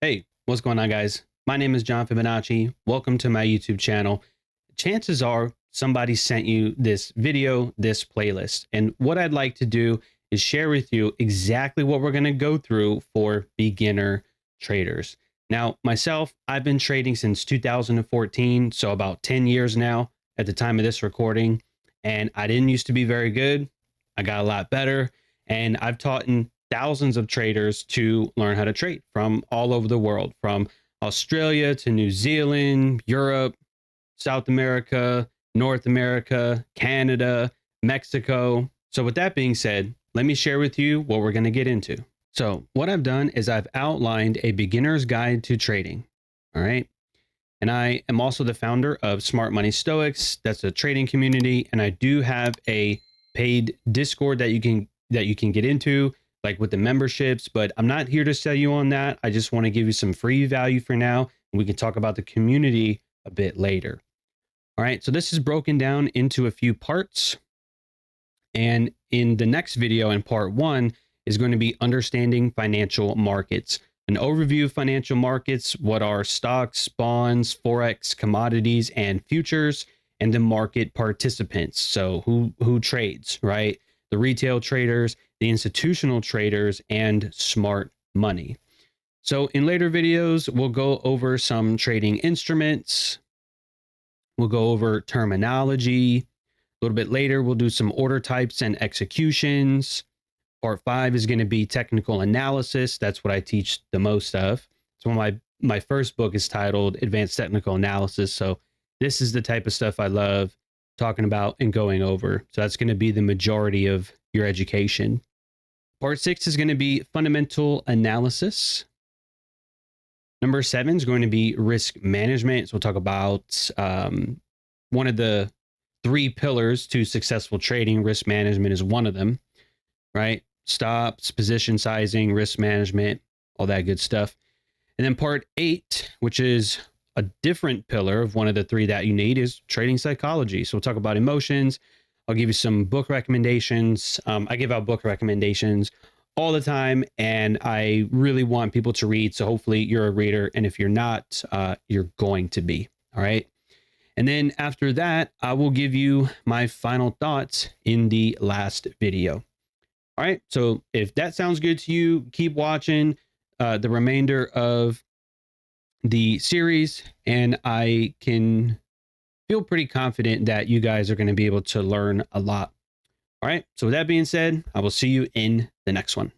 Hey, what's going on, guys? My name is John Fibonacci. Welcome to my YouTube channel. Chances are somebody sent you this video, this playlist. And what I'd like to do is share with you exactly what we're going to go through for beginner traders. Now, myself, I've been trading since 2014, so about 10 years now at the time of this recording. And I didn't used to be very good. I got a lot better. And I've taught thousands of traders to learn how to trade from all over the world, from Australia to New Zealand, Europe, South America, North America, Canada, Mexico. So with that being said, let me share with you what we're going to get into. So what I've done is I've outlined a beginner's guide to trading. All right. And I am also the founder of Smart Money Stoics. That's a trading community. And I do have a paid Discord that you can get into, like with the memberships, but I'm not here to sell you on that. I just want to give you some free value for now. And we can talk about the community a bit later. All right. So this is broken down into a few parts. And in the next video, in part 1, is going to be understanding financial markets. An overview of financial markets, what are stocks, bonds, Forex, commodities, and futures, and the market participants. So who trades, right? The retail traders, the institutional traders, and smart money. So in later videos, we'll go over some trading instruments. We'll go over terminology. A little bit later, we'll do some order types and executions. Part 5 is going to be technical analysis. That's what I teach the most of. So my first book is titled Advanced Technical Analysis. So this is the type of stuff I love talking about and going over. So that's going to be the majority of your education. Part 6 is going to be fundamental analysis. Number 7 is going to be risk management. So we'll talk about one of the 3 pillars to successful trading. Risk management is one of them, right? Stops, position sizing, risk management, all that good stuff. And then part 8, which is a different pillar of one of the 3 that you need, is trading psychology. So we'll talk about emotions. I'll give you some book recommendations. I give out book recommendations all the time, and I really want people to read. So hopefully you're a reader. And if you're not, you're going to be. All right. And then after that, I will give you my final thoughts in the last video. All right. So if that sounds good to you, keep watching the remainder of the series, and I can feel pretty confident that you guys are going to be able to learn a lot. All right. So with that being said, I will see you in the next one.